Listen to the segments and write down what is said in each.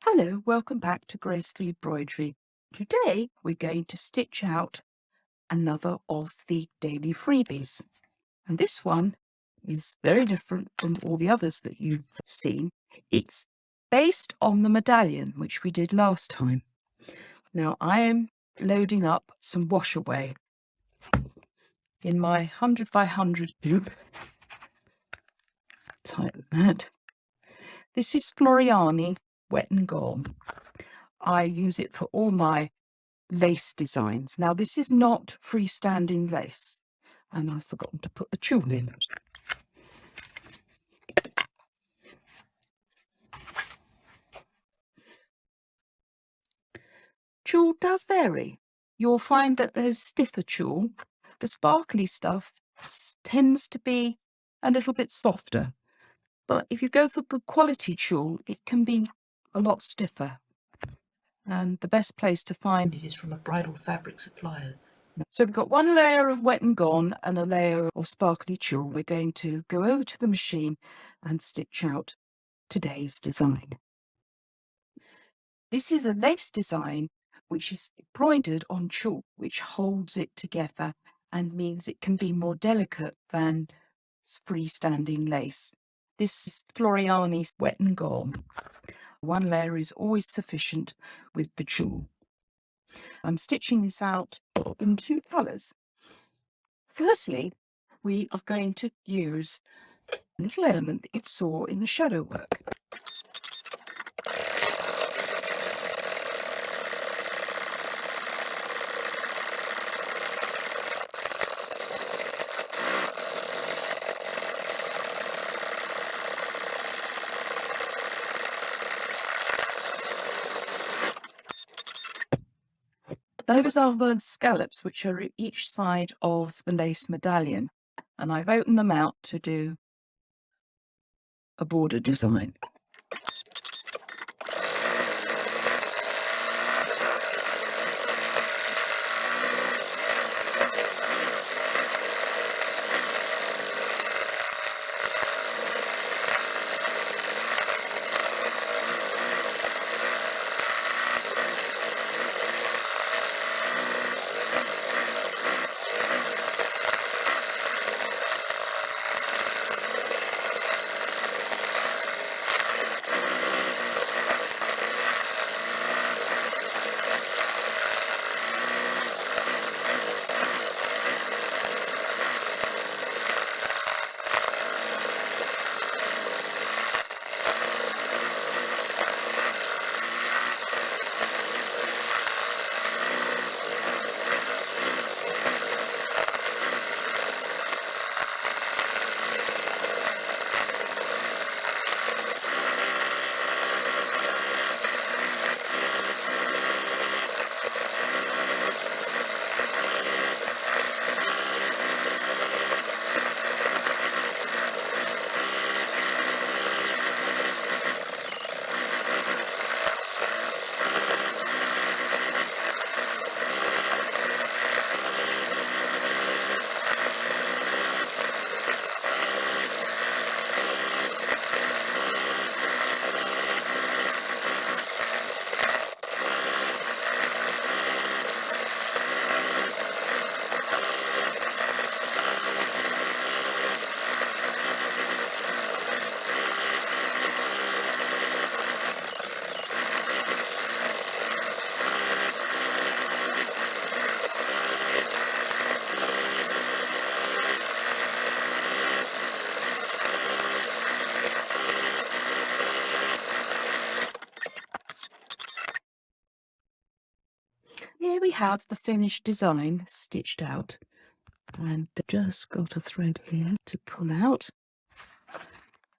Hello, welcome back to Graceful Embroidery. Today we're going to stitch out another of the daily freebies. And this one is very different from all the others that you've seen. It's based on the medallion, which we did last time. Now I am loading up some wash away in my 100 by 100 hoop. Tighten that. This is Floriani Wet and Gone. I use it for all my lace designs. Now this is not freestanding lace, and I've forgotten to put the tulle in. Tulle does vary. You'll find that there's stiffer tulle. The sparkly stuff tends to be a little bit softer, but if you go for good quality tulle, it can be a lot stiffer. And the best place to find it is from a bridal fabric supplier. So we've got one layer of Wet and Gone and a layer of sparkly tulle. We're going to go over to the machine and stitch out today's design. This is a lace design which is embroidered on tulle, which holds it together and means it can be more delicate than freestanding lace. This is Floriani's Wet and Gone. One layer is always sufficient with the tulle. I'm stitching this out in two colours. Firstly, we are going to use a little element that you saw in the shadow work. Those are the scallops which are at each side of the lace medallion, and I've opened them out to do a border design. Here we have the finished design stitched out, and just got a thread here to pull out.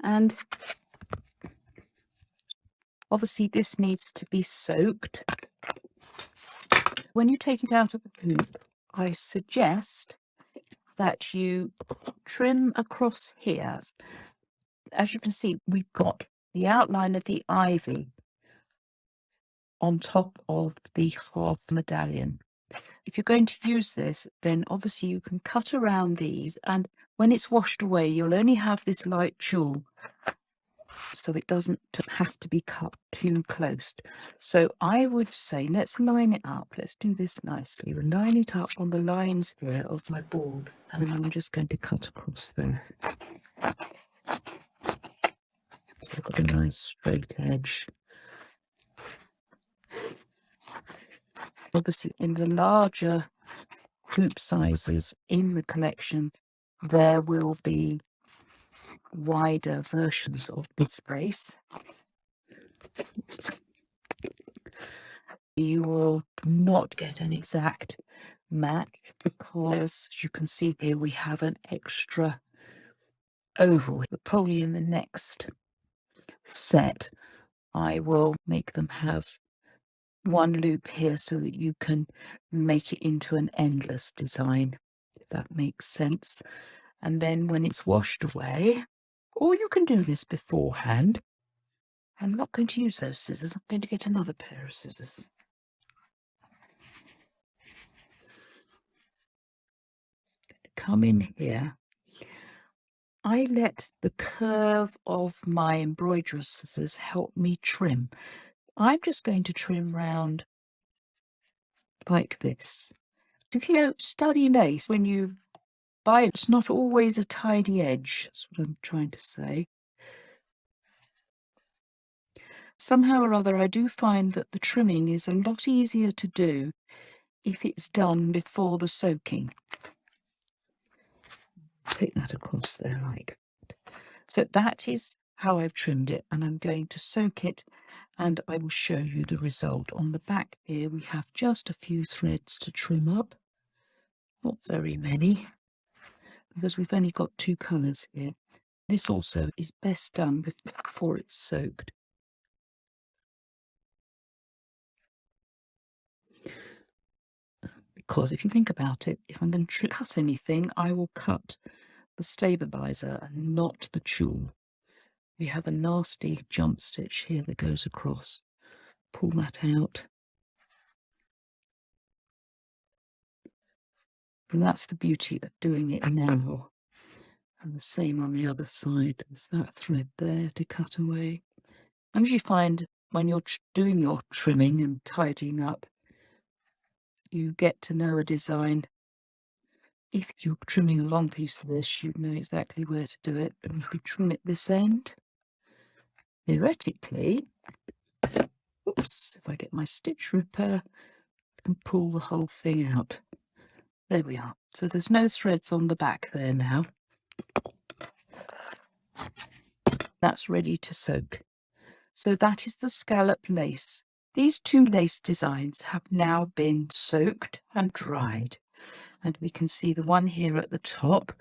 And obviously this needs to be soaked. When you take it out of the hoop, I suggest that you trim across here. As you can see, we've got the outline of the ivy on top of the half medallion. If you're going to use this, then obviously you can cut around these, and when it's washed away, you'll only have this light tulle so it doesn't have to be cut too close. So I would say let's line it up. Let's do this nicely. We'll line it up on the lines here of my board, and then I'm just going to cut across there. So I've got a nice straight edge. Obviously, in the larger hoop sizes in the collection, there will be wider versions of this brace. You will not get an exact match because, as you can see here, we have an extra oval. But probably in the next set, I will make them have one loop here so that you can make it into an endless design, if that makes sense. And then when it's washed away, or you can do this beforehand. I'm not going to use those scissors. I'm going to get another pair of scissors. Come in here. I let the curve of my embroidery scissors help me trim. I'm just going to trim round like this. If you don't study lace, when you buy it, it's not always a tidy edge. That's what I'm trying to say. Somehow or other, I do find that the trimming is a lot easier to do if it's done before the soaking. Take that across there like that. So that is how I've trimmed it, and I'm going to soak it, and I will show you the result. On the back here we have just a few threads to trim up, not very many, because we've only got 2 colours here. This also is best done before it's soaked. Because if you think about it, if I'm going to cut anything, I will cut the stabilizer and not the tulle. We have a nasty jump stitch here that goes across. Pull that out. And that's the beauty of doing it now. And the same on the other side. There's that thread there to cut away. I usually find when you're doing your trimming and tidying up, you get to know a design. If you're trimming a long piece of this, you know exactly where to do it. And if you trim it this end, theoretically, oops, if I get my stitch ripper, I can pull the whole thing out. There we are. So there's no threads on the back there now. That's ready to soak. So that is the scallop lace. These 2 lace designs have now been soaked and dried. And we can see the one here at the top,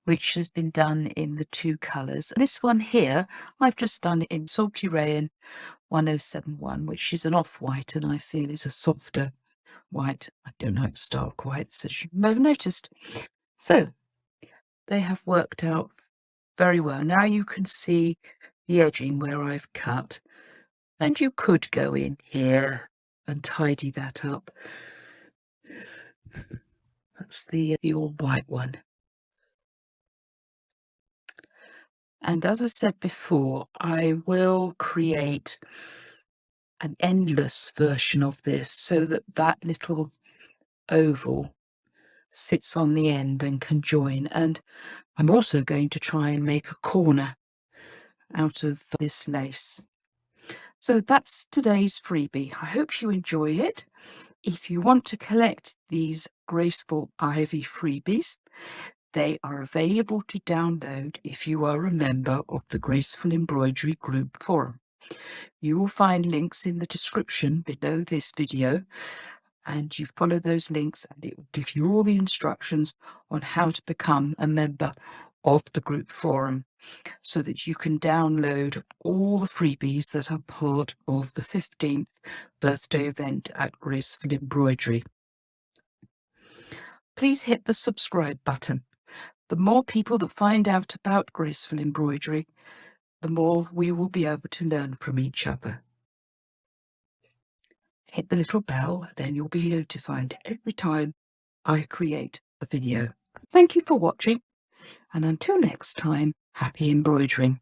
which has been done in the 2 colours. This one here, I've just done it in Sulky Rayon 1071, which is an off-white, and I feel is a softer white. I don't like stark whites, as you may have noticed. So they have worked out very well. Now you can see the edging where I've cut, and you could go in here and tidy that up. That's the all white one. And as I said before, I will create an endless version of this so that that little oval sits on the end and can join. And I'm also going to try and make a corner out of this lace. So that's today's freebie. I hope you enjoy it. If you want to collect these Graceful Ivy freebies, they are available to download if you are a member of the Graceful Embroidery Group Forum. You will find links in the description below this video, and you follow those links and it will give you all the instructions on how to become a member of the group forum so that you can download all the freebies that are part of the 15th birthday event at Graceful Embroidery. Please hit the subscribe button. The more people that find out about Graceful Embroidery, the more we will be able to learn from each other. Hit the little bell, then you'll be notified every time I create a video. Thank you for watching, and until next time, happy embroidering.